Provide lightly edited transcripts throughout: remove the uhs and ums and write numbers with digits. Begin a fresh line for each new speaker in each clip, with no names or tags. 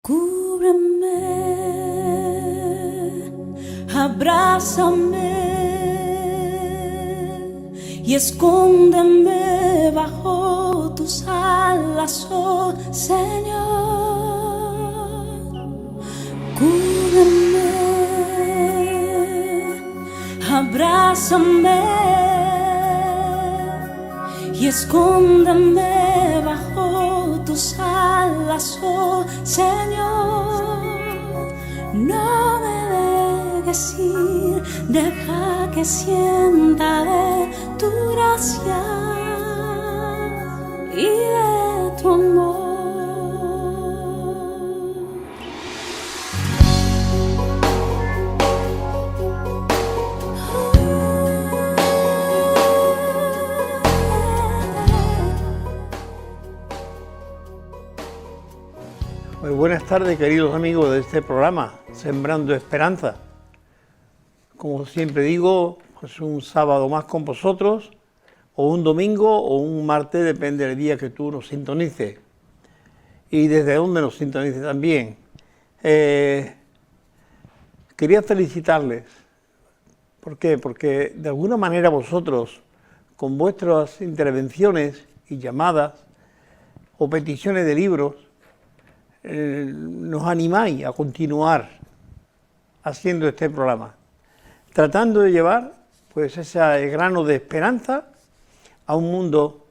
Cúbreme, abrázame y escóndeme bajo tus alas, oh Señor. Cúbreme, abrázame y escóndeme bajo tus alas, oh Señor. No me dejes ir, deja que sienta de tu gracia y de tu amor.
Muy buenas tardes, queridos amigos de este programa, Sembrando Esperanza. Como siempre digo, es un sábado más con vosotros, o un domingo o un martes, depende del día que tú nos sintonices y desde dónde nos sintonices también. Quería felicitarles. ¿Por qué? Porque de alguna manera vosotros, con vuestras intervenciones y llamadas o peticiones de libros, nos animáis a continuar haciendo este programa, tratando de llevar pues ese grano de esperanza a un mundo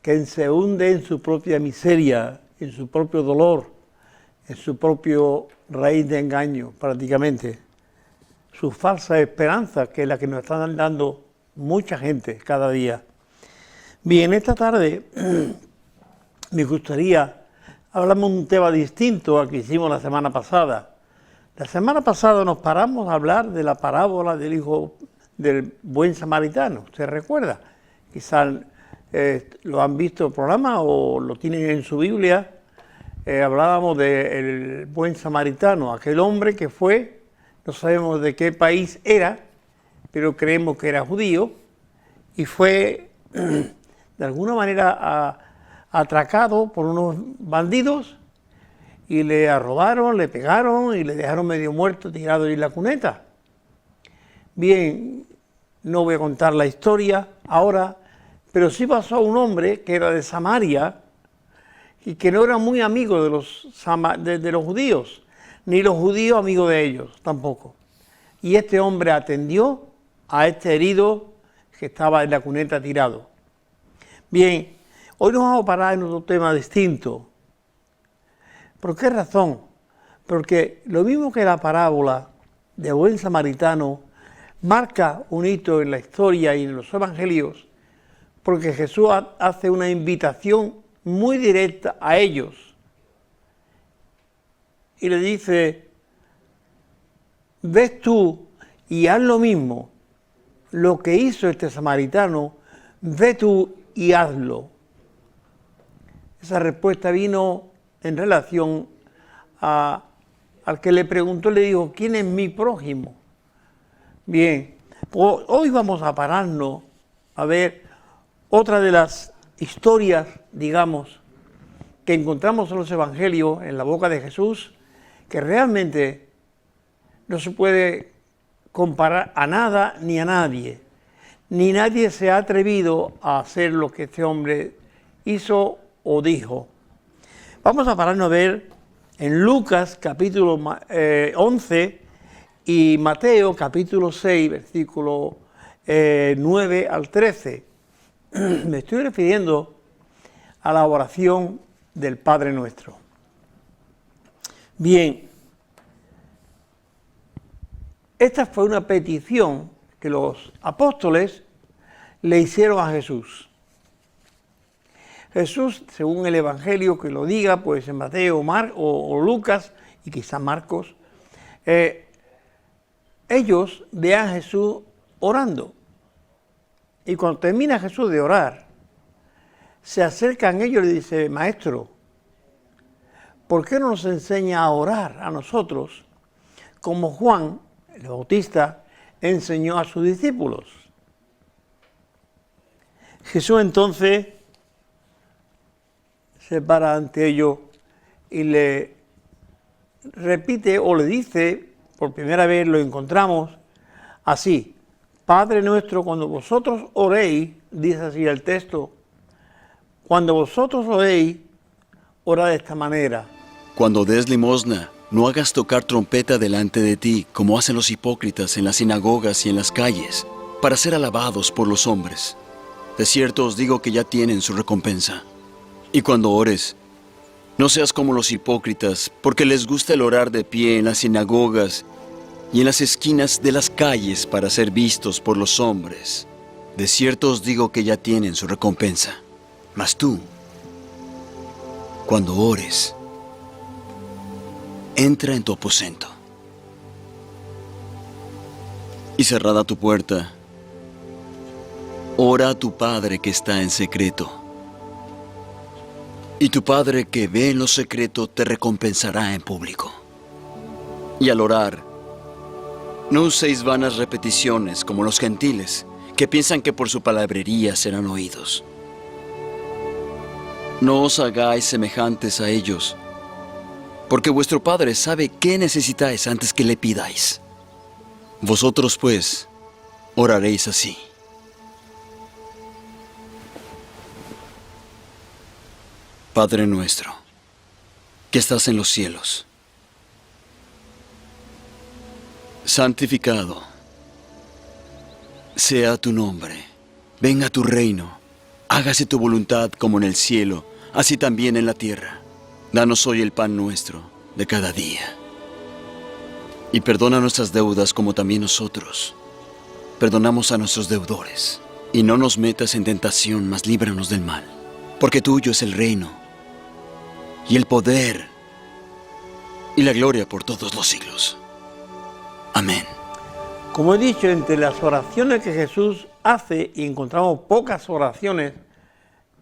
que se hunde en su propia miseria, en su propio dolor, en su propio raíz de engaño prácticamente, su falsa esperanza, que es la que nos están dando mucha gente cada día. Bien, esta tarde me gustaría hablamos de un tema distinto al que hicimos la semana pasada. La semana pasada nos paramos a hablar de la parábola del hijo del buen samaritano. ¿Se recuerda? Quizás lo han visto el programa o lo tienen en su Biblia. Hablábamos del buen samaritano, aquel hombre que fue, no sabemos de qué país era, pero creemos que era judío, y fue de alguna manera atracado por unos bandidos y le robaron, le pegaron y le dejaron medio muerto tirado en la cuneta. Bien, no voy a contar la historia ahora, pero sí pasó a un hombre que era de Samaria y que no era muy amigo de los judíos, ni los judíos amigos de ellos tampoco. Y este hombre atendió a este herido que estaba en la cuneta tirado. Bien, hoy nos vamos a parar en otro tema distinto. ¿Por qué razón? Porque lo mismo que la parábola de buen samaritano marca un hito en la historia y en los evangelios, porque Jesús hace una invitación muy directa a ellos y le dice: ves tú y haz lo mismo, lo que hizo este samaritano, ve tú y hazlo. Esa respuesta vino en relación al que le preguntó, le dijo: ¿quién es mi prójimo? Bien, pues hoy vamos a pararnos a ver otra de las historias, digamos, que encontramos en los evangelios, en la boca de Jesús, que realmente no se puede comparar a nada ni a nadie. Ni nadie se ha atrevido a hacer lo que este hombre hizo o dijo. Vamos a pararnos a ver en Lucas capítulo 11 y Mateo capítulo 6, versículo 9 al 13. Me estoy refiriendo a la oración del Padre Nuestro. Bien, esta fue una petición que los apóstoles le hicieron a Jesús. Jesús, según el Evangelio que lo diga, pues en Mateo o Lucas y quizás Marcos, ellos vean a Jesús orando. Y cuando termina Jesús de orar, se acercan ellos y le dicen: Maestro, ¿por qué no nos enseña a orar a nosotros como Juan, el Bautista, enseñó a sus discípulos? Jesús entonces se para ante ellos y le repite o le dice, por primera vez lo encontramos así: Padre nuestro, cuando vosotros oréis, dice así el texto, cuando vosotros oréis, orad de esta manera.
Cuando des limosna, no hagas tocar trompeta delante de ti, como hacen los hipócritas en las sinagogas y en las calles, para ser alabados por los hombres. De cierto os digo que ya tienen su recompensa. Y cuando ores, no seas como los hipócritas, porque les gusta el orar de pie en las sinagogas y en las esquinas de las calles para ser vistos por los hombres. De cierto os digo que ya tienen su recompensa. Mas tú, cuando ores, entra en tu aposento y cerrada tu puerta, ora a tu Padre que está en secreto. Y tu Padre que ve en lo secreto te recompensará en público. Y al orar, no uséis vanas repeticiones como los gentiles, que piensan que por su palabrería serán oídos. No os hagáis semejantes a ellos, porque vuestro Padre sabe qué necesitáis antes que le pidáis. Vosotros, pues, oraréis así: Padre nuestro, que estás en los cielos, santificado sea tu nombre, venga tu reino, hágase tu voluntad como en el cielo, así también en la tierra. Danos hoy el pan nuestro de cada día. Y perdona nuestras deudas como también nosotros perdonamos a nuestros deudores. Y no nos metas en tentación, mas líbranos del mal. Porque tuyo es el reino, y el poder, y la gloria por todos los siglos. Amén.
Como he dicho, entre las oraciones que Jesús hace, y encontramos pocas oraciones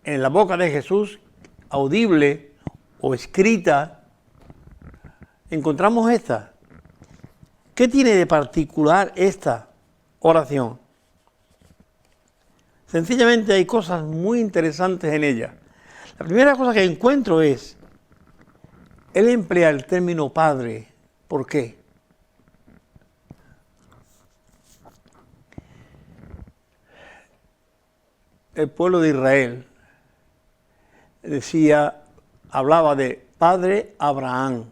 en la boca de Jesús, audible o escrita, encontramos esta. ¿Qué tiene de particular esta oración? Sencillamente hay cosas muy interesantes en ella. La primera cosa que encuentro es, él emplea el término Padre. ¿Por qué? El pueblo de Israel hablaba de Padre Abraham.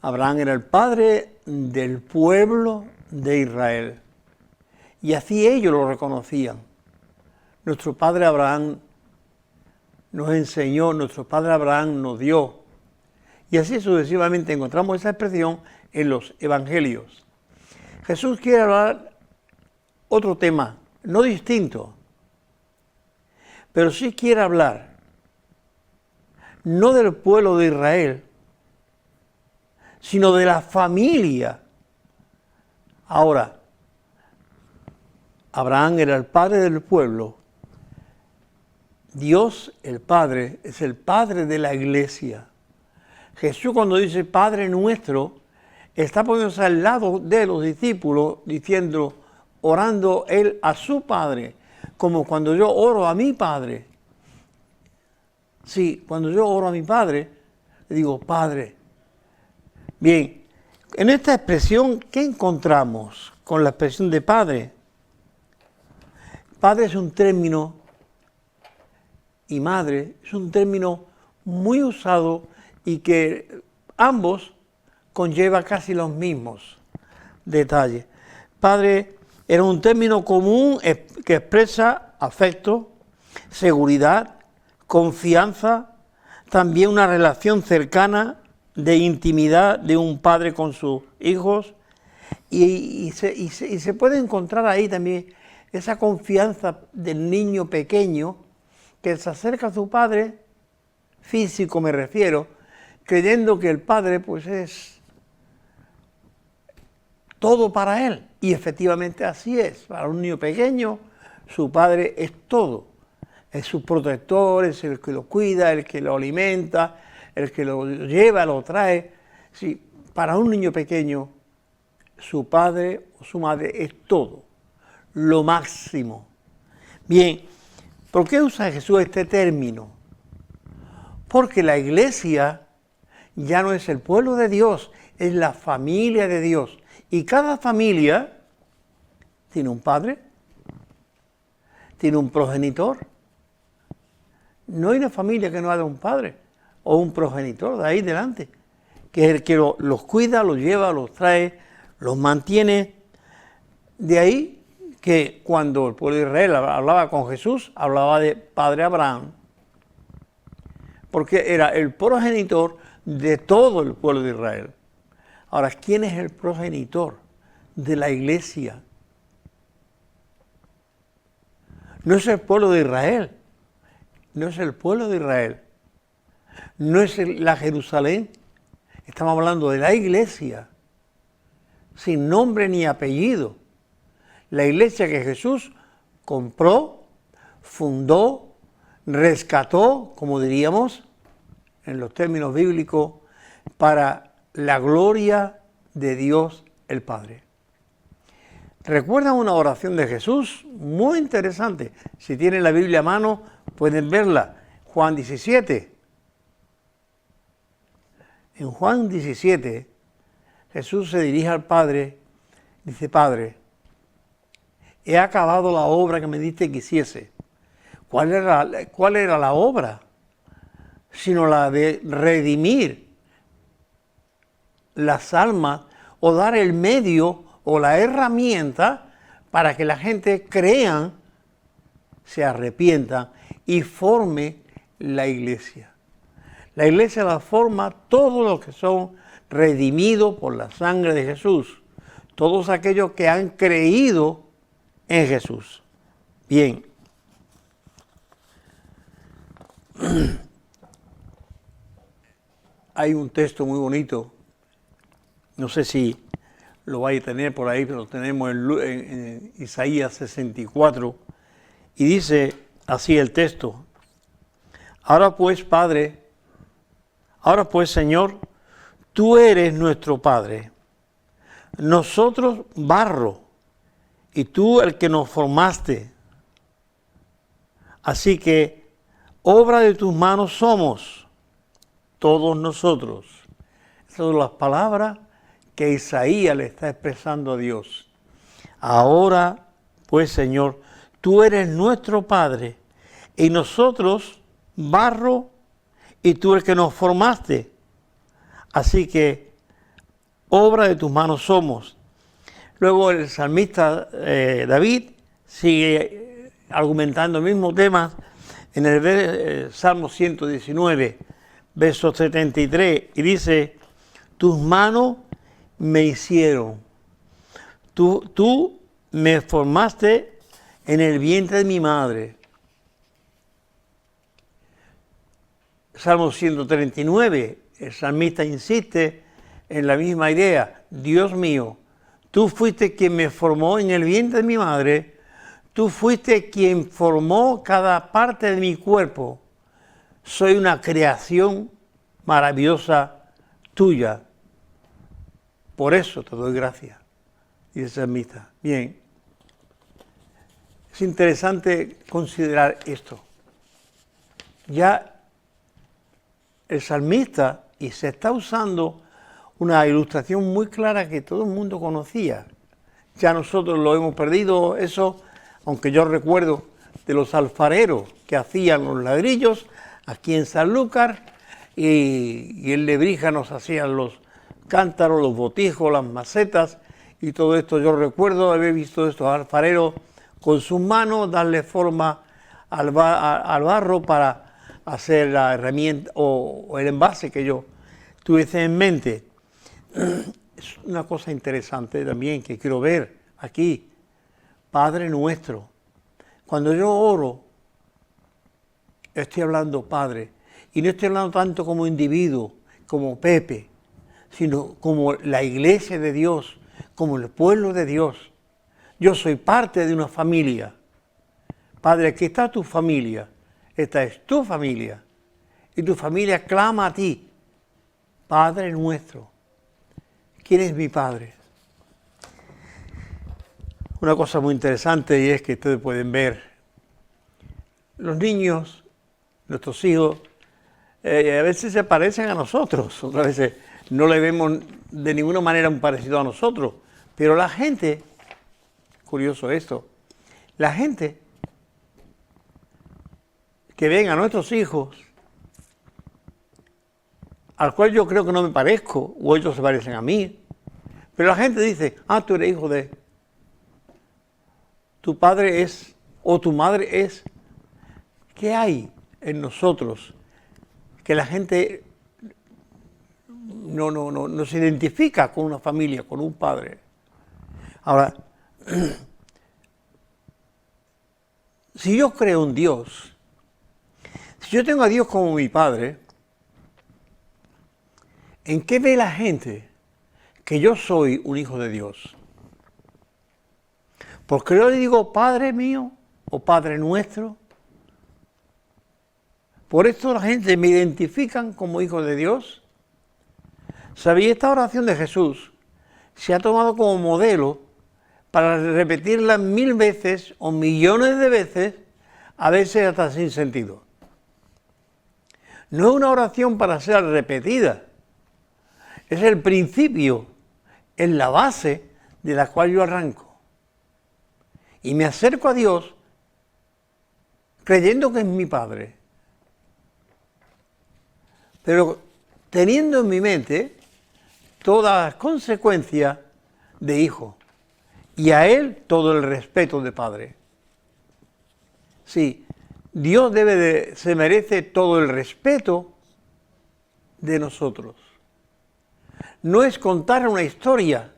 Abraham era el padre del pueblo de Israel. Y así ellos lo reconocían. Nuestro padre Abraham nos enseñó, nuestro padre Abraham nos dio. Y así sucesivamente encontramos esa expresión en los evangelios. Jesús quiere hablar otro tema, no distinto, pero sí quiere hablar no del pueblo de Israel, sino de la familia. Ahora, Abraham era el padre del pueblo. Dios, el Padre, es el Padre de la iglesia. Jesús, cuando dice Padre nuestro, está poniéndose al lado de los discípulos, diciendo, orando él a su Padre, como cuando yo oro a mi Padre. Sí, cuando yo oro a mi Padre, le digo Padre. Bien, en esta expresión, ¿qué encontramos con la expresión de Padre? Padre es un término, y madre es un término muy usado y que ambos conlleva casi los mismos detalles. Padre era un término común que expresa afecto, seguridad, confianza, también una relación cercana de intimidad de un padre con sus hijos y se puede encontrar ahí también esa confianza del niño pequeño que se acerca a su padre, físico me refiero, creyendo que el padre pues es todo para él. Y efectivamente así es. Para un niño pequeño, su padre es todo. Es su protector, es el que lo cuida, el que lo alimenta, el que lo lleva, lo trae. Sí, para un niño pequeño, su padre o su madre es todo, lo máximo. Bien, ¿por qué usa Jesús este término? Porque la iglesia ya no es el pueblo de Dios, es la familia de Dios. Y cada familia tiene un padre, tiene un progenitor. No hay una familia que no haya un padre o un progenitor de ahí delante, que es el que los cuida, los lleva, los trae, los mantiene. De ahí que cuando el pueblo de Israel hablaba con Jesús, hablaba de Padre Abraham, porque era el progenitor de todo el pueblo de Israel. Ahora, ¿quién es el progenitor de la iglesia? No es el pueblo de Israel, no es el pueblo de Israel, no es la Jerusalén, estamos hablando de la iglesia, sin nombre ni apellido. La iglesia que Jesús compró, fundó, rescató, como diríamos en los términos bíblicos, para la gloria de Dios el Padre. ¿Recuerdan una oración de Jesús? Muy interesante. Si tienen la Biblia a mano, pueden verla. Juan 17. En Juan 17, Jesús se dirige al Padre, dice: Padre, he acabado la obra que me diste que hiciese. ¿Cuál era la obra? Sino la de redimir las almas o dar el medio o la herramienta para que la gente crean, se arrepienta y forme la iglesia. La iglesia la forma todos los que son redimidos por la sangre de Jesús, todos aquellos que han creído en Jesús. Bien. Hay un texto muy bonito, no sé si lo vais a tener por ahí, pero lo tenemos en Isaías 64, y dice así el texto: ahora pues, Padre, ahora pues, Señor, tú eres nuestro Padre, nosotros barro, y tú el que nos formaste. Así que obra de tus manos somos todos nosotros. Esas son las palabras que Isaías le está expresando a Dios. Ahora, pues, Señor, tú eres nuestro Padre, y nosotros barro, y tú el que nos formaste. Así que obra de tus manos somos. Luego el salmista David sigue argumentando el mismo tema en el Salmo 119, verso 73, y dice: tus manos me hicieron, tú me formaste en el vientre de mi madre. Salmo 139, el salmista insiste en la misma idea: Dios mío, tú fuiste quien me formó en el vientre de mi madre, tú fuiste quien formó cada parte de mi cuerpo. Soy una creación maravillosa tuya. Por eso te doy gracias, dice el salmista. Bien, es interesante considerar esto. Ya el salmista, y se está usando una ilustración muy clara que todo el mundo conocía. Ya nosotros lo hemos perdido eso, aunque yo recuerdo de los alfareros que hacían los ladrillos aquí en Sanlúcar, y el Lebrija nos hacían los cántaros, los botijos, las macetas y todo esto. Yo recuerdo haber visto estos alfareros con sus manos darle forma al barro para hacer la herramienta o el envase que yo tuviese en mente. Es una cosa interesante también que quiero ver aquí. Padre nuestro. Cuando yo oro, estoy hablando Padre. Y no estoy hablando tanto como individuo, como Pepe, sino como la iglesia de Dios, como el pueblo de Dios. Yo soy parte de una familia. Padre, aquí está tu familia. Esta es tu familia. Y tu familia clama a ti. Padre nuestro. ¿Quién es mi Padre? Una cosa muy interesante, y es que ustedes pueden ver, los niños, nuestros hijos, a veces se parecen a nosotros, otras veces no le vemos de ninguna manera un parecido a nosotros. Pero la gente, curioso esto, la gente que ven a nuestros hijos, al cual yo creo que no me parezco, o ellos se parecen a mí, pero la gente dice, tú eres hijo de, tu padre es, o tu madre es. ¿Qué hay en nosotros que la gente no se identifica con una familia, con un padre? Ahora, si yo creo en Dios, si yo tengo a Dios como mi padre, ¿en qué ve la gente que yo soy un hijo de Dios? Porque yo le digo Padre mío o Padre nuestro. Por esto la gente me identifican como hijo de Dios. ¿Sabía? Esta oración de Jesús se ha tomado como modelo para repetirla 1000 veces o millones de veces, a veces hasta sin sentido. No es una oración para ser repetida, es el principio, es la base de la cual yo arranco. Y me acerco a Dios creyendo que es mi Padre, pero teniendo en mi mente todas las consecuencias de hijo y a Él todo el respeto de Padre. Sí, Dios se merece todo el respeto de nosotros. No es contar una historia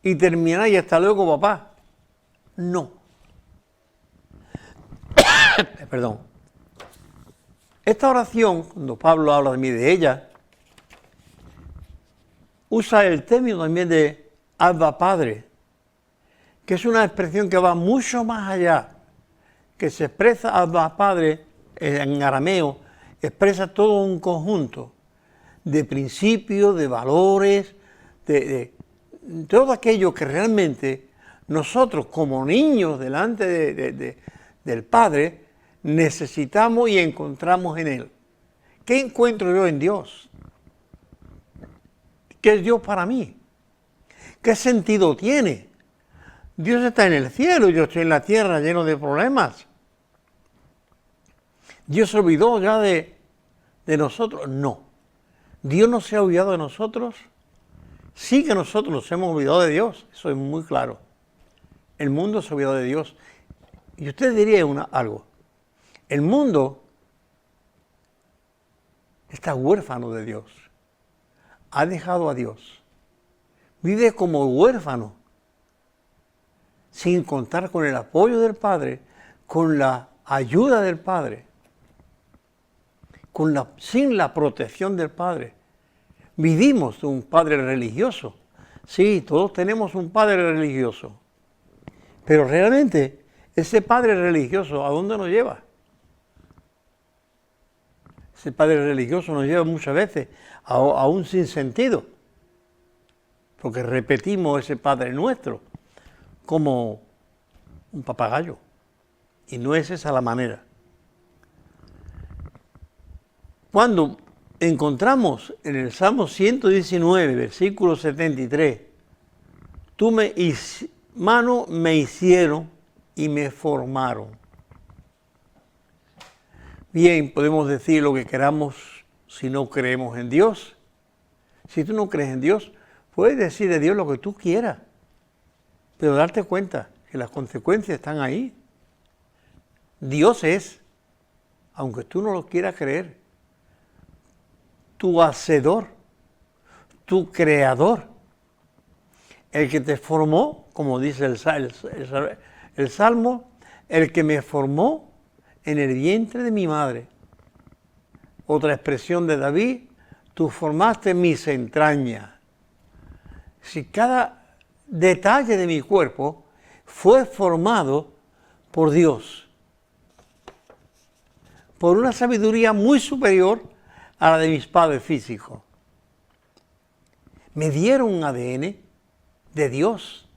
y terminar y hasta luego, papá. No. Perdón. Esta oración, cuando Pablo habla de mí de ella, usa el término también de Abba Padre, que es una expresión que va mucho más allá, que se expresa Abba Padre en arameo, expresa todo un conjunto de principios, de valores, de todo aquello que realmente nosotros como niños delante del Padre necesitamos y encontramos en Él. ¿Qué encuentro yo en Dios? ¿Qué es Dios para mí? ¿Qué sentido tiene? Dios está en el cielo y yo estoy en la tierra lleno de problemas. ¿Dios se olvidó ya de nosotros? No. ¿Dios no se ha olvidado de nosotros? Sí que nosotros nos hemos olvidado de Dios, eso es muy claro. El mundo se ha olvidado de Dios. Y usted diría algo. El mundo está huérfano de Dios. Ha dejado a Dios. Vive como huérfano, sin contar con el apoyo del Padre, con la ayuda del Padre, sin la protección del Padre. Vivimos de un Padre religioso. Sí, todos tenemos un Padre religioso. Pero realmente, ese Padre religioso, ¿a dónde nos lleva? Ese Padre religioso nos lleva muchas veces a un sinsentido, porque repetimos ese Padre nuestro como un papagayo, y no es esa la manera. Cuando encontramos en el Salmo 119, versículo 73, mano me hicieron y me formaron. Bien, podemos decir lo que queramos si no creemos en Dios. Si tú no crees en Dios, puedes decir de Dios lo que tú quieras, pero darte cuenta que las consecuencias están ahí. Dios es, aunque tú no lo quieras creer, tu hacedor, tu creador, el que te formó, como dice el Salmo, el que me formó en el vientre de mi madre. Otra expresión de David, tú formaste mis entrañas. Si cada detalle de mi cuerpo fue formado por Dios, por una sabiduría muy superior a la de mis padres físicos. Me dieron un ADN de Dios,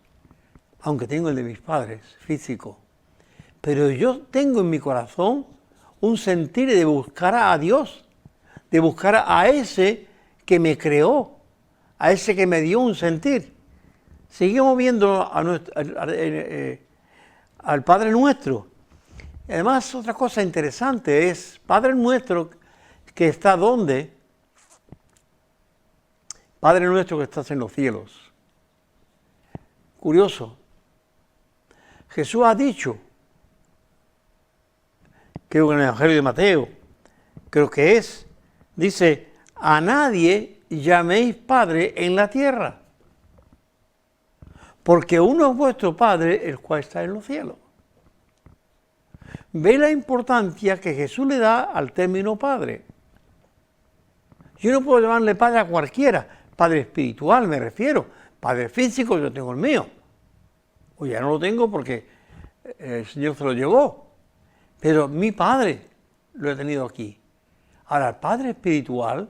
aunque tengo el de mis padres físicos. Pero yo tengo en mi corazón un sentir de buscar a Dios, de buscar a ese que me creó, a ese que me dio un sentir. Seguimos viendo al Padre Nuestro. Además, otra cosa interesante es Padre Nuestro que está ¿dónde? Padre Nuestro que estás en los cielos. Curioso. Jesús ha dicho, creo que en el Evangelio de Mateo, creo que es, dice, a nadie llaméis Padre en la tierra, porque uno es vuestro Padre, el cual está en los cielos. Ve la importancia que Jesús le da al término Padre. Yo no puedo llamarle Padre a cualquiera, Padre espiritual me refiero, Padre físico yo tengo el mío, o ya no lo tengo porque el Señor se lo llevó, pero mi Padre lo he tenido aquí. Ahora, el Padre espiritual,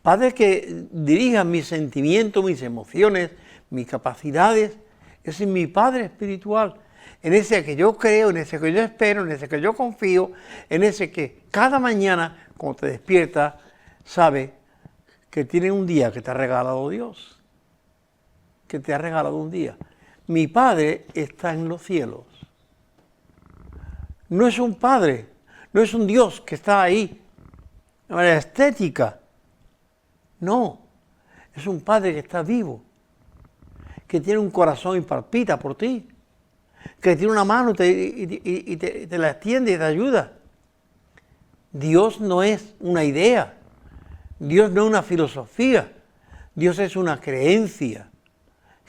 Padre que dirija mis sentimientos, mis emociones, mis capacidades, ese es mi Padre espiritual, en ese que yo creo, en ese que yo espero, en ese que yo confío, en ese que cada mañana, cuando te despiertas, sabe que tiene un día que te ha regalado Dios, que te ha regalado un día. Mi Padre está en los cielos. No es un Padre, no es un Dios que está ahí de manera estética. No, es un Padre que está vivo, que tiene un corazón y palpita por ti, que tiene una mano y te la extiende y te ayuda. Dios no es una idea, Dios no es una filosofía, Dios es una creencia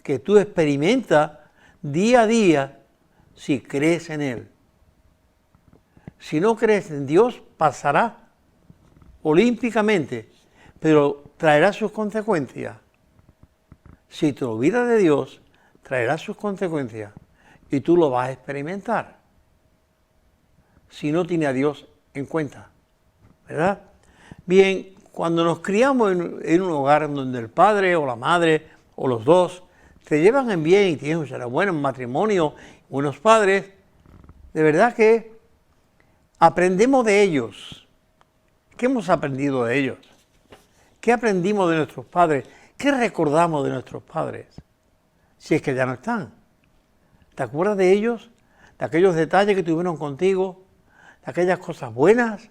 que tú experimentas día a día si crees en Él. Si no crees en Dios, pasará olímpicamente, pero traerá sus consecuencias. Si te olvidas de Dios, traerá sus consecuencias y tú lo vas a experimentar. Si no tiene a Dios en cuenta, ¿verdad? Bien, cuando nos criamos en un hogar donde el padre o la madre o los dos se llevan en bien y tienen un buen matrimonio, buenos padres, de verdad que aprendemos de ellos. ¿Qué hemos aprendido de ellos? ¿Qué aprendimos de nuestros padres? ¿Qué recordamos de nuestros padres? Si es que ya no están. ¿Te acuerdas de ellos? ¿De aquellos detalles que tuvieron contigo? ¿De aquellas cosas buenas?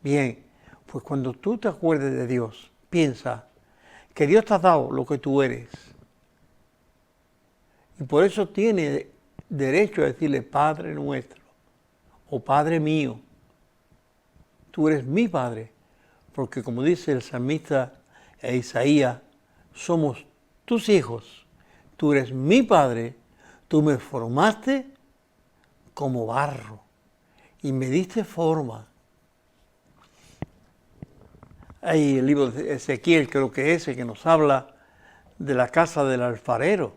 Bien, pues cuando tú te acuerdes de Dios, piensa que Dios te ha dado lo que tú eres. Y por eso tiene derecho a decirle Padre nuestro o Padre mío. Tú eres mi Padre, porque como dice el salmista Isaías, somos tus hijos. Tú eres mi Padre, tú me formaste como barro y me diste forma. Hay el libro de Ezequiel, creo que es, que nos habla de la casa del alfarero.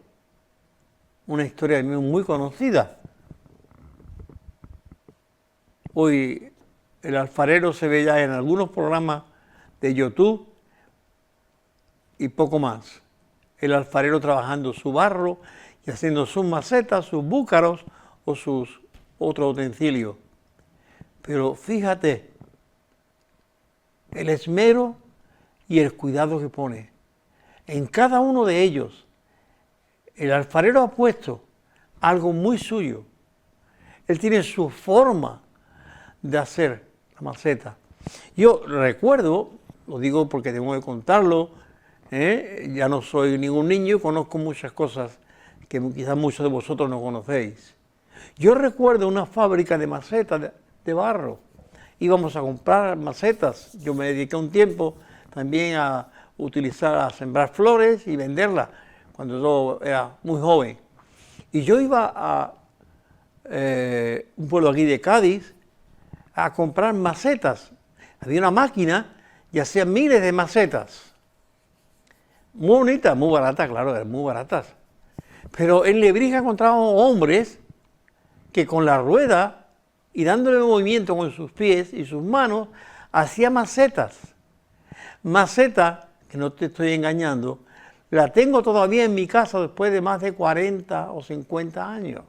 Una historia muy conocida. Hoy el alfarero se ve ya en algunos programas de YouTube y poco más. El alfarero trabajando su barro y haciendo sus macetas, sus búcaros o sus otros utensilios. Pero fíjate, el esmero y el cuidado que pone. En cada uno de ellos, el alfarero ha puesto algo muy suyo. Él tiene su forma de hacer la maceta. Yo recuerdo, lo digo porque tengo que contarlo, ya no soy ningún niño, conozco muchas cosas que quizás muchos de vosotros no conocéis. Yo recuerdo una fábrica de macetas de barro. Íbamos a comprar macetas. Yo me dediqué un tiempo también a sembrar flores y venderlas cuando yo era muy joven. Y yo iba a un pueblo aquí de Cádiz a comprar macetas. Había una máquina y hacían miles de macetas. Muy bonitas, muy baratas, claro, eran muy baratas. Pero en Lebrija encontrábamos hombres que con la rueda y dándole movimiento con sus pies y sus manos, hacía macetas. Maceta, que no te estoy engañando, la tengo todavía en mi casa después de más de 40 o 50 años.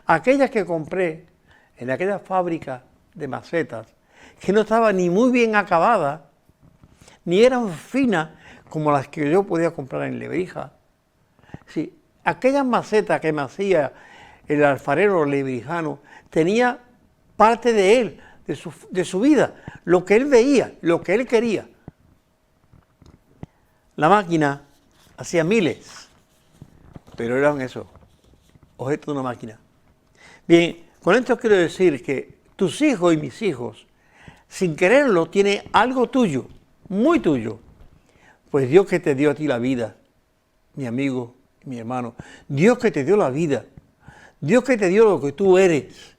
Aquellas que compré en aquella fábrica de macetas, que no estaba ni muy bien acabada, ni eran finas como las que yo podía comprar en Lebrija. Sí, aquellas macetas que me hacía el alfarero lebrijano tenía parte de él, de su vida, lo que él veía, lo que él quería. La máquina hacía miles, pero eran eso, objetos de una máquina. Bien, con esto quiero decir que tus hijos y mis hijos, sin quererlo, tienen algo tuyo, muy tuyo. Pues Dios que te dio a ti la vida, mi amigo, mi hermano, Dios que te dio la vida, Dios que te dio lo que tú eres,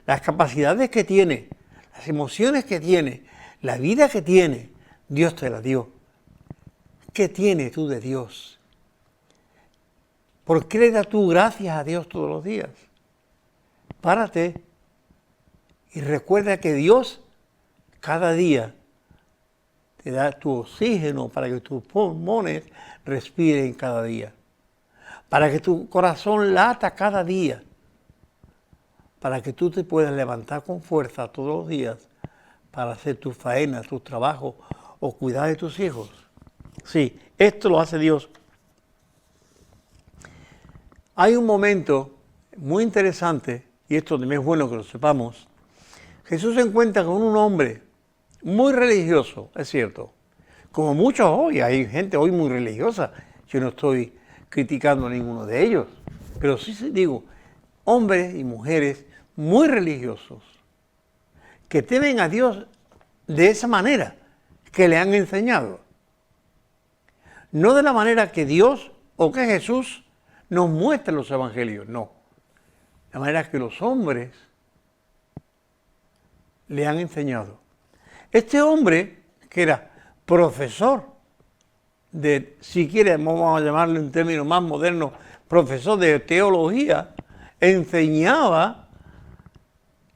las capacidades que tienes, las emociones que tienes, la vida que tienes, Dios te la dio. ¿Qué tienes tú de Dios? ¿Por qué le das tú gracias a Dios todos los días? Párate y recuerda que Dios cada día te da tu oxígeno para que tus pulmones respiren cada día, para que tu corazón lata cada día, para que tú te puedas levantar con fuerza todos los días para hacer tus faenas, tus trabajos o cuidar de tus hijos. Sí, esto lo hace Dios. Hay un momento muy interesante, y esto también es bueno que lo sepamos. Jesús se encuentra con un hombre muy religioso, es cierto, como muchos hoy, hay gente hoy muy religiosa, yo no estoy criticando a ninguno de ellos, pero sí digo, hombres y mujeres muy religiosos, que temen a Dios de esa manera que le han enseñado. No de la manera que Dios o que Jesús nos muestra en los evangelios, no. La manera que los hombres le han enseñado. Este hombre, que era profesor de, si quiere, vamos a llamarle un término más moderno, profesor de teología, enseñaba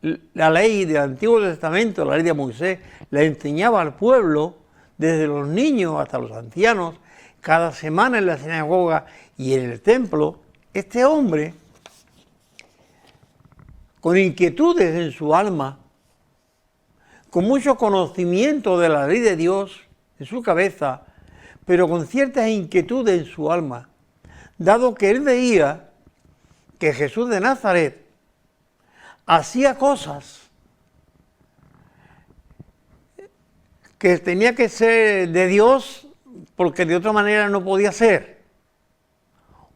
la ley del Antiguo Testamento, la ley de Moisés, la enseñaba al pueblo, desde los niños hasta los ancianos, cada semana en la sinagoga y en el templo. Este hombre, con inquietudes en su alma, con mucho conocimiento de la ley de Dios en su cabeza, pero con ciertas inquietudes en su alma, dado que él veía que Jesús de Nazaret hacía cosas que tenía que ser de Dios porque de otra manera no podía ser.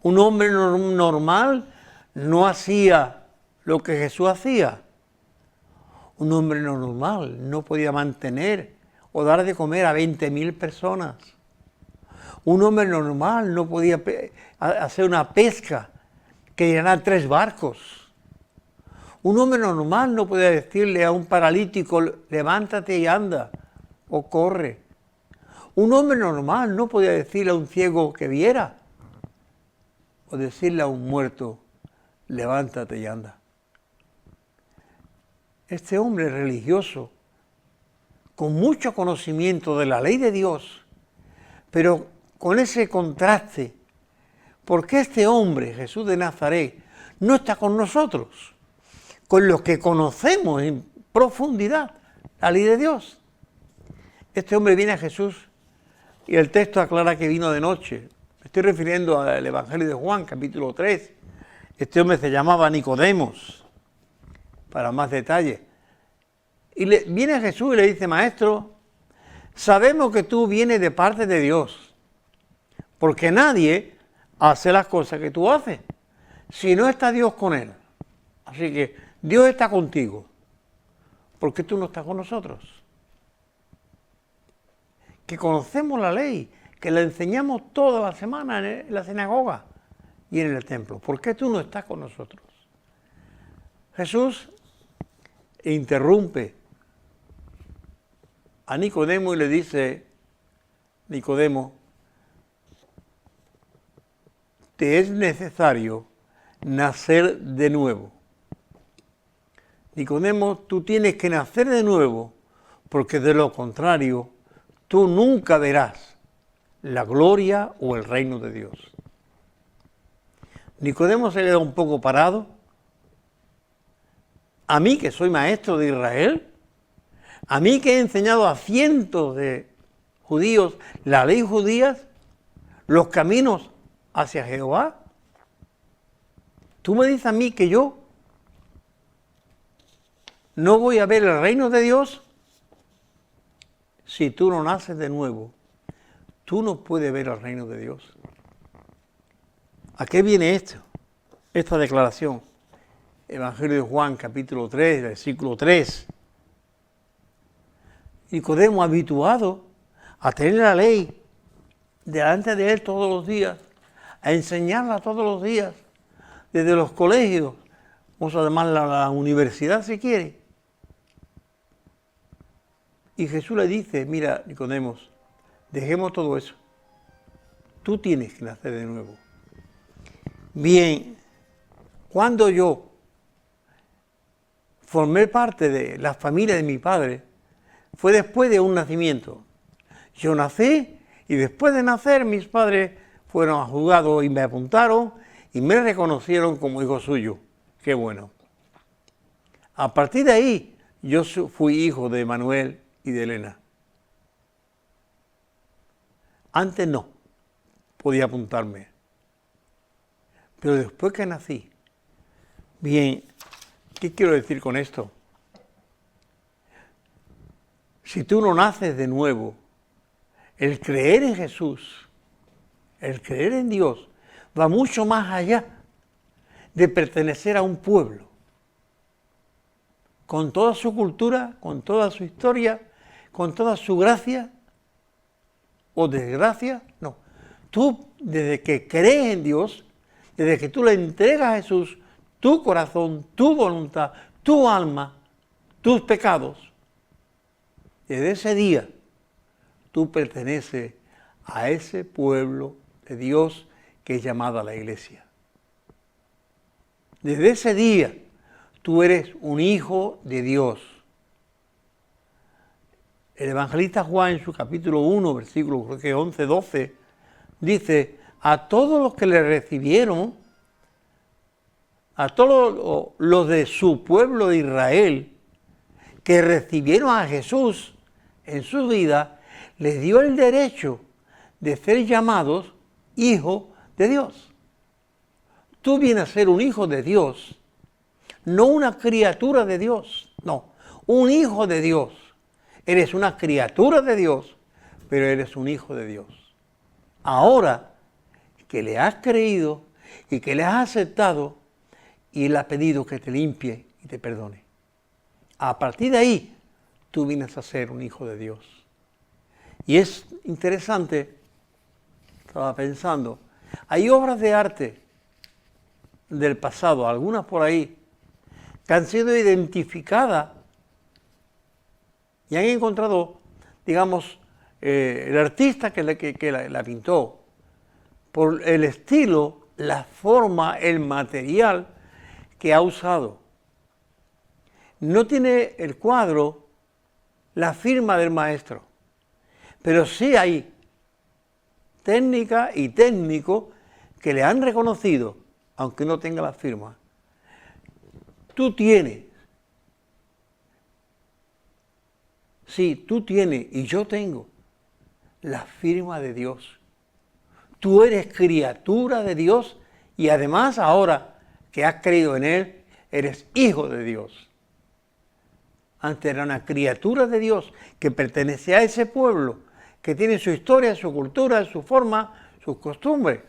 Un hombre normal no hacía lo que Jesús hacía. Un hombre normal no podía mantener o dar de comer a 20.000 personas. Un hombre normal no podía hacer una pesca que llenara 3 barcos. Un hombre normal no podía decirle a un paralítico, levántate y anda, o corre. Un hombre normal no podía decirle a un ciego que viera, o decirle a un muerto, levántate y anda. Este hombre religioso, con mucho conocimiento de la ley de Dios, pero con ese contraste, porque este hombre, Jesús de Nazaret, no está con nosotros, con los que conocemos en profundidad la ley de Dios. Este hombre viene a Jesús y el texto aclara que vino de noche. Me estoy refiriendo al Evangelio de Juan, capítulo 3. Este hombre se llamaba Nicodemos, para más detalles. Y viene a Jesús y le dice, Maestro, sabemos que tú vienes de parte de Dios, porque nadie hace las cosas que tú haces, si no está Dios con él. Así que Dios está contigo, ¿por qué tú no estás con nosotros? Que conocemos la ley, que la enseñamos toda la semana en la sinagoga y en el templo. ¿Por qué tú no estás con nosotros? Jesús interrumpe a Nicodemo y le dice, Nicodemo, te es necesario nacer de nuevo. Nicodemo, tú tienes que nacer de nuevo, porque de lo contrario, tú nunca verás la gloria o el reino de Dios. Nicodemo se queda un poco parado. A mí, que soy maestro de Israel, A mí que he enseñado a cientos de judíos la ley judía, los caminos hacia Jehová. Tú me dices a mí que yo no voy a ver el reino de Dios. Si tú no naces de nuevo, tú no puedes ver el reino de Dios. ¿A qué viene esto? Esta declaración. Evangelio de Juan, capítulo 3, versículo 3. Nicodemo, habituado a tener la ley delante de él todos los días, a enseñarla todos los días, desde los colegios, vamos a llamarla la universidad si quiere. Y Jesús le dice, mira, Nicodemo, dejemos todo eso. Tú tienes que nacer de nuevo. Bien, cuando yo formé parte de la familia de mi padre, fue después de un nacimiento. Yo nací y después de nacer mis padres fueron a juzgado y me apuntaron y me reconocieron como hijo suyo. Qué bueno. A partir de ahí yo fui hijo de Manuel y de Elena. Antes no podía apuntarme. Pero después que nací, bien, ¿qué quiero decir con esto? Si tú no naces de nuevo, el creer en Jesús, el creer en Dios, va mucho más allá de pertenecer a un pueblo. Con toda su cultura, con toda su historia, con toda su gracia o desgracia, no. Tú, desde que crees en Dios, desde que tú le entregas a Jesús tu corazón, tu voluntad, tu alma, tus pecados, desde ese día tú perteneces a ese pueblo de Dios que es llamada la iglesia. Desde ese día tú eres un hijo de Dios. El evangelista Juan en su capítulo 1, versículo creo que 11, 12, dice, a todos los que le recibieron, a todos los de su pueblo de Israel, que recibieron a Jesús en su vida, les dio el derecho de ser llamados hijos de Dios. Tú vienes a ser un hijo de Dios, no una criatura de Dios, no, un hijo de Dios. Eres una criatura de Dios, pero eres un hijo de Dios. Ahora que le has creído y que le has aceptado, y Él ha pedido que te limpie y te perdone. A partir de ahí, tú vienes a ser un hijo de Dios. Y es interesante, estaba pensando, hay obras de arte del pasado, algunas por ahí, que han sido identificadas y han encontrado, digamos, el artista que la pintó, por el estilo, la forma, el material que ha usado. No tiene el cuadro la firma del maestro, pero sí hay técnica y técnico que le han reconocido, aunque no tenga la firma. Tú tienes, sí, tú tienes y yo tengo la firma de Dios. Tú eres criatura de Dios y además ahora que has creído en Él, eres hijo de Dios. Antes era una criatura de Dios que pertenece a ese pueblo, que tiene su historia, su cultura, su forma, sus costumbres,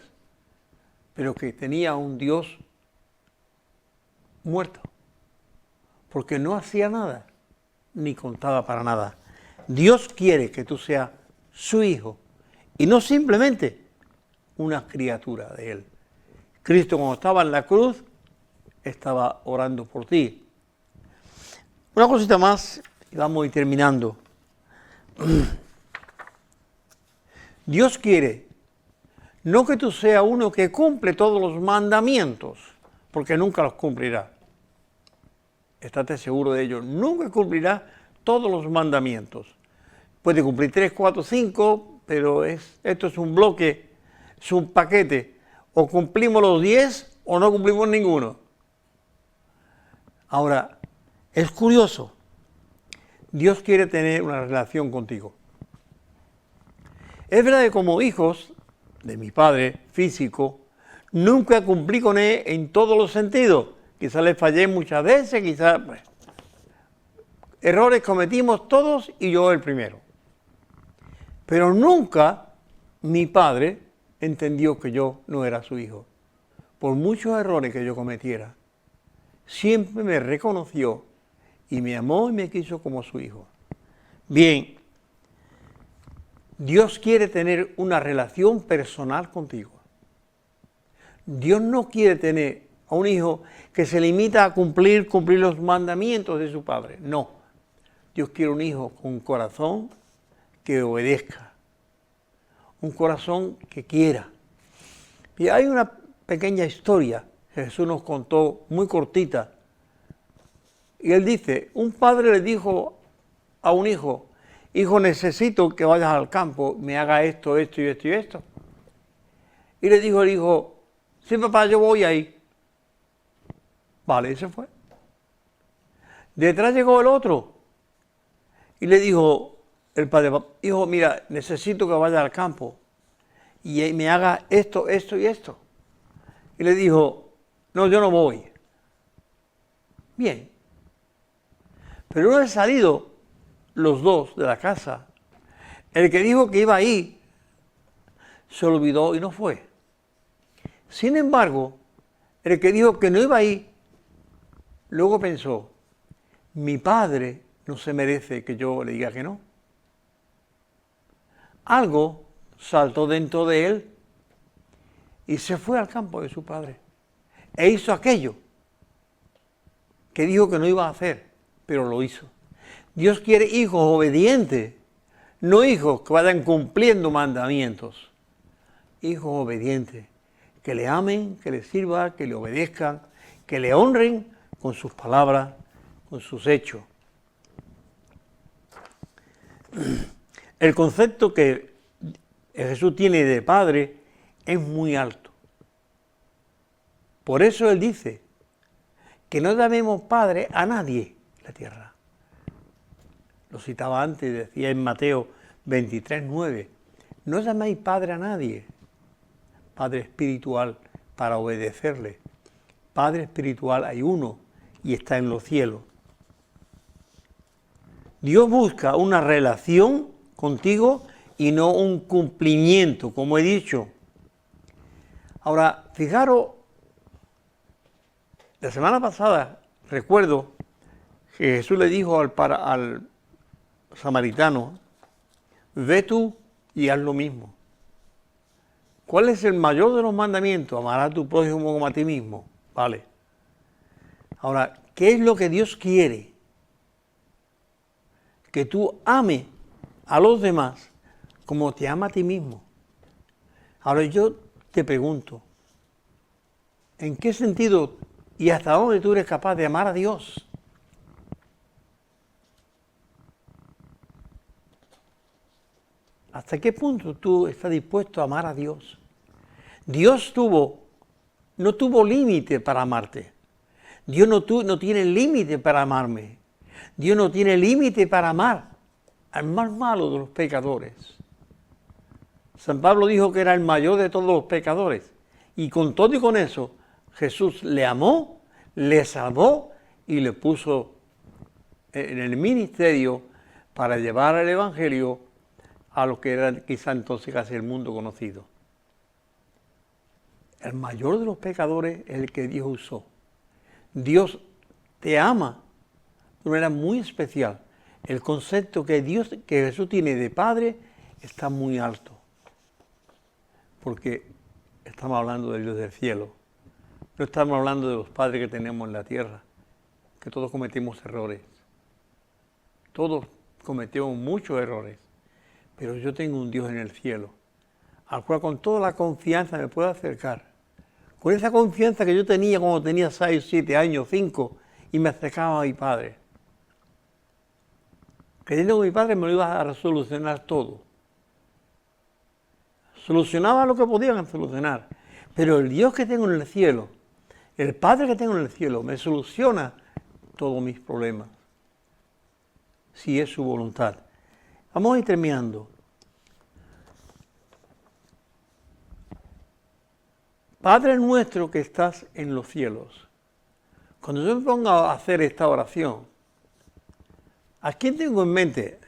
pero que tenía un Dios muerto, porque no hacía nada, ni contaba para nada. Dios quiere que tú seas su hijo, y no simplemente una criatura de Él. Cristo, cuando estaba en la cruz, estaba orando por ti. Una cosita más, y vamos a ir terminando. Dios quiere no que tú seas uno que cumple todos los mandamientos, porque nunca los cumplirá. Estate seguro de ello, nunca cumplirá todos los mandamientos. Puede cumplir 3, 4, 5, pero esto es un bloque, es un paquete. O cumplimos los 10 o no cumplimos ninguno. Ahora, es curioso, Dios quiere tener una relación contigo. Es verdad que como hijos de mi padre físico, nunca cumplí con él en todos los sentidos. Quizás le fallé muchas veces, quizás... Bueno, errores cometimos todos y yo el primero. Pero nunca mi padre entendió que yo no era su hijo. Por muchos errores que yo cometiera, siempre me reconoció y me amó y me quiso como su hijo. Bien, Dios quiere tener una relación personal contigo. Dios no quiere tener a un hijo que se limita a cumplir los mandamientos de su padre. No, Dios quiere un hijo con un corazón que obedezca, un corazón que quiera. Y hay una pequeña historia que Jesús nos contó, muy cortita. Y él dice, un padre le dijo a un hijo, hijo, necesito que vayas al campo, me haga esto, esto y esto y esto. Y le dijo el hijo, sí papá, yo voy ahí. Vale, y se fue. Detrás llegó el otro y le dijo el padre, hijo, mira, necesito que vayas al campo y me haga esto, esto y esto. Y le dijo, no, yo no voy. Bien. Pero una vez salido los dos de la casa, el que dijo que iba ahí se olvidó y no fue. Sin embargo, el que dijo que no iba ahí, luego pensó, mi padre no se merece que yo le diga que no. Algo saltó dentro de él y se fue al campo de su padre. E hizo aquello que dijo que no iba a hacer, pero lo hizo. Dios quiere hijos obedientes, no hijos que vayan cumpliendo mandamientos. Hijos obedientes, que le amen, que le sirvan, que le obedezcan, que le honren con sus palabras, con sus hechos. El concepto que Jesús tiene de padre es muy alto. Por eso Él dice que no llamemos padre a nadie en la tierra. Lo citaba antes, decía en Mateo 23:9, no llaméis padre a nadie, padre espiritual para obedecerle. Padre espiritual hay uno y está en los cielos. Dios busca una relación contigo y no un cumplimiento, como he dicho. Ahora, fijaros, la semana pasada recuerdo que Jesús le dijo al samaritano, ve tú y haz lo mismo. ¿Cuál es el mayor de los mandamientos? Amarás a tu prójimo como a ti mismo. Vale. Ahora, ¿qué es lo que Dios quiere? Que tú ames a los demás como te ama a ti mismo. Ahora yo te pregunto, ¿en qué sentido y hasta dónde tú eres capaz de amar a Dios? ¿Hasta qué punto tú estás dispuesto a amar a Dios? Dios no tuvo límite para amarte. Dios no tiene límite para amarme. Dios no tiene límite para amar al más malo de los pecadores. San Pablo dijo que era el mayor de todos los pecadores. Y con todo y con eso, Jesús le amó, le salvó y le puso en el ministerio para llevar el Evangelio a lo que era quizá entonces casi el mundo conocido. El mayor de los pecadores es el que Dios usó. Dios te ama de una manera muy especial. El concepto que Jesús tiene de Padre está muy alto. Porque estamos hablando del Dios del cielo. No estamos hablando de los padres que tenemos en la tierra, que todos cometimos errores. Todos cometemos muchos errores. Pero yo tengo un Dios en el cielo, al cual con toda la confianza me puedo acercar. Con esa confianza que yo tenía cuando tenía 6, 7 años, 5, y me acercaba a mi Padre. Creyendo que mi Padre me lo iba a solucionar todo. Solucionaba lo que podían solucionar. Pero el Dios que tengo en el cielo, el Padre que tengo en el cielo, me soluciona todos mis problemas. si es su voluntad. Vamos a ir terminando. Padre nuestro que estás en los cielos. Cuando yo me pongo a hacer esta oración, ¿a quién tengo en mente?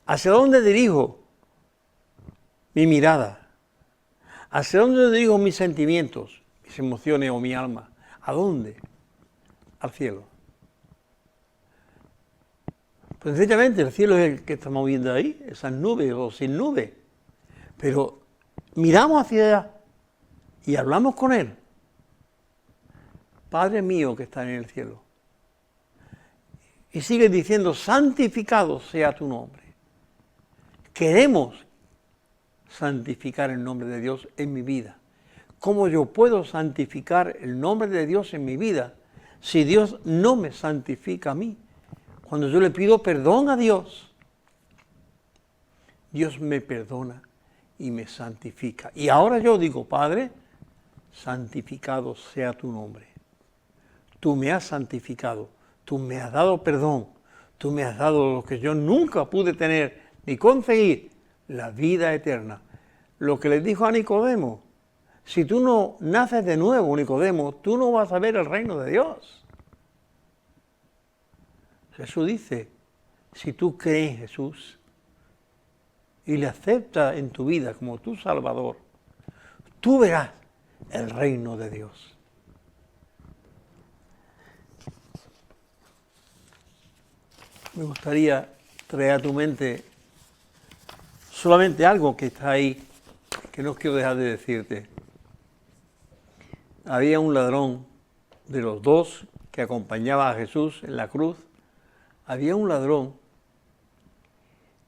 ¿Hacia dónde dirijo mi mirada? ¿Hacia dónde dirijo mis sentimientos, mis emociones o mi alma? ¿A dónde? Al cielo. Pues sencillamente el cielo es el que estamos viendo ahí, esas nubes o sin nubes. Pero miramos hacia allá y hablamos con Él. Padre mío que está en el cielo. Y sigue diciendo, santificado sea tu nombre. Queremos santificar el nombre de Dios en mi vida. ¿Cómo yo puedo santificar el nombre de Dios en mi vida si Dios no me santifica a mí? Cuando yo le pido perdón a Dios, Dios me perdona y me santifica. Y ahora yo digo, Padre, santificado sea tu nombre. Tú me has santificado, tú me has dado perdón, tú me has dado lo que yo nunca pude tener ni conseguir, la vida eterna. Lo que le dijo a Nicodemo, si tú no naces de nuevo, Nicodemo, tú no vas a ver el reino de Dios. Jesús dice, si tú crees en Jesús y le aceptas en tu vida como tu Salvador, tú verás el reino de Dios. Me gustaría traer a tu mente solamente algo que está ahí, que no quiero dejar de decirte. Había un ladrón de los dos que acompañaba a Jesús en la cruz. Había un ladrón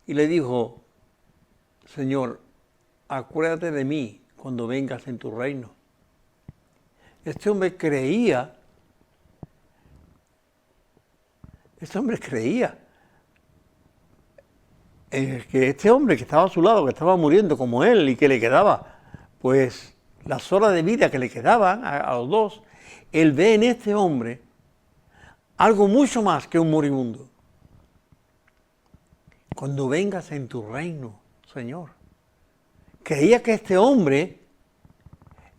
y le dijo, Señor, acuérdate de mí cuando vengas en tu reino. Este hombre creía en que este hombre que estaba a su lado, que estaba muriendo como él y que le quedaba, pues las horas de vida que le quedaban a los dos, él ve en este hombre algo mucho más que un moribundo. Cuando vengas en tu reino, Señor. Creía que este hombre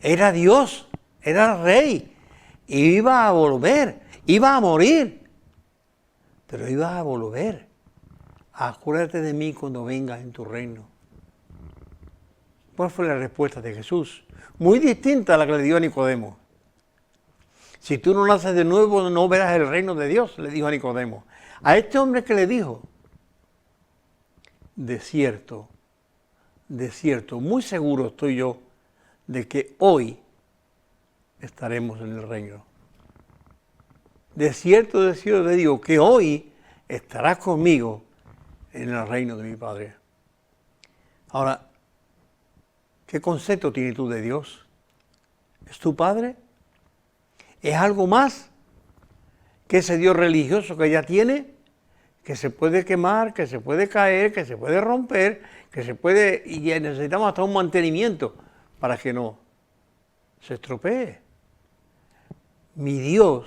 era Dios, era rey, y iba a volver, iba a morir, pero iba a volver. Acuérdate de mí cuando vengas en tu reino. ¿Cuál fue la respuesta de Jesús? Muy distinta a la que le dio a Nicodemo. Si tú no naces de nuevo, no verás el reino de Dios, le dijo a Nicodemo. A este hombre que le dijo, de cierto, muy seguro estoy yo de que hoy estaremos en el reino. De cierto te digo que hoy estarás conmigo en el reino de mi Padre. Ahora, ¿qué concepto tienes tú de Dios? ¿Es tu Padre? ¿Es algo más que ese Dios religioso que ya tiene? Que se puede quemar, que se puede caer, que se puede romper, que se puede, y necesitamos hasta un mantenimiento para que no se estropee. Mi Dios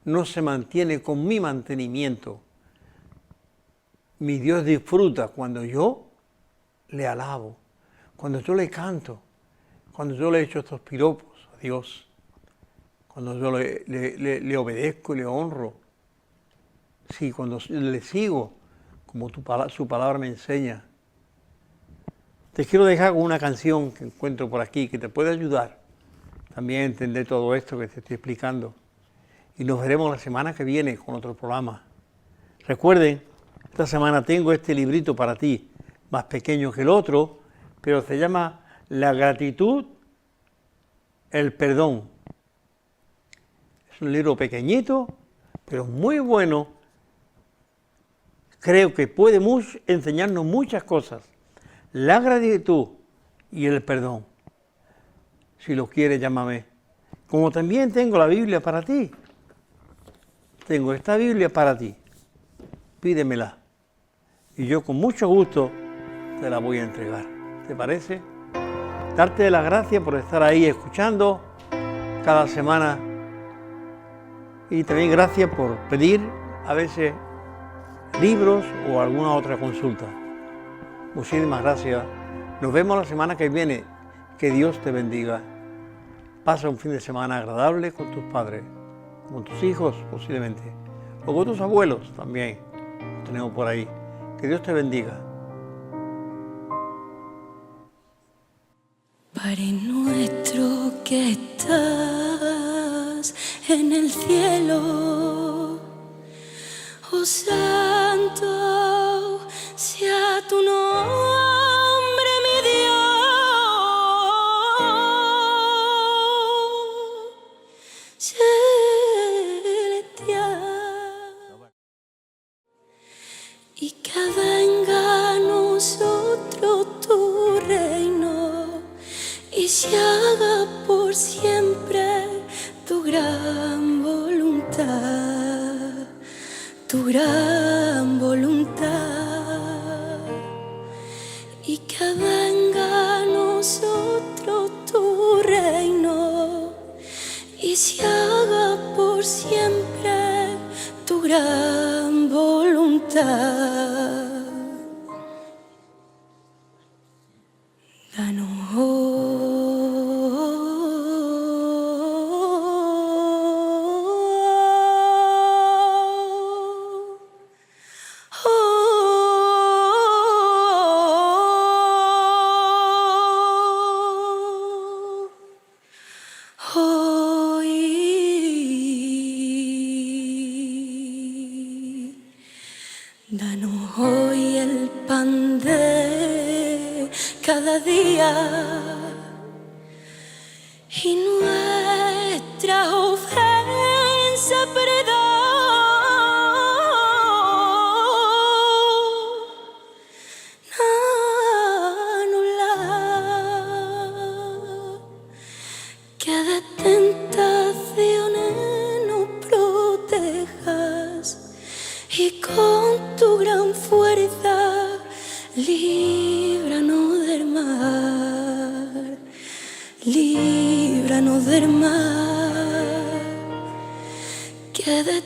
no se mantiene con mi mantenimiento. Mi Dios disfruta cuando yo le alabo, cuando yo le canto, cuando yo le echo estos piropos a Dios, cuando yo le obedezco y le honro. Sí, cuando le sigo, como su palabra me enseña. Te quiero dejar con una canción que encuentro por aquí, que te puede ayudar también a entender todo esto que te estoy explicando. Y nos veremos la semana que viene con otro programa. Recuerden, esta semana tengo este librito para ti, más pequeño que el otro, pero se llama La gratitud, el perdón. Es un libro pequeñito, pero muy bueno. Creo que puede enseñarnos muchas cosas. La gratitud y el perdón. Si lo quieres, llámame. Como también tengo la Biblia para ti. Tengo esta Biblia para ti. Pídemela. Y yo con mucho gusto te la voy a entregar. ¿Te parece? Darte las gracias por estar ahí escuchando cada semana. Y también gracias por pedir a veces libros o alguna otra consulta. Muchísimas gracias. Nos vemos la semana que viene. Que Dios te bendiga. Pasa un fin de semana agradable con tus padres, con tus hijos posiblemente, o con tus abuelos también. Los tenemos por ahí. Que Dios te bendiga.
Padre nuestro que estás en el cielo, oh santo sea tu nombre, mi Dios celestial, y que venga a nosotros tu reino y se haga por siempre tu gran voluntad, tu gran voluntad, y que venga a nosotros tu reino y se haga por siempre tu gran voluntad. Danos danos hoy el pan de cada día y nuestra ofensa perdona. Que de tentaciones nos protejas y con tu gran fuerza líbranos del mal, líbranos del mal. Que de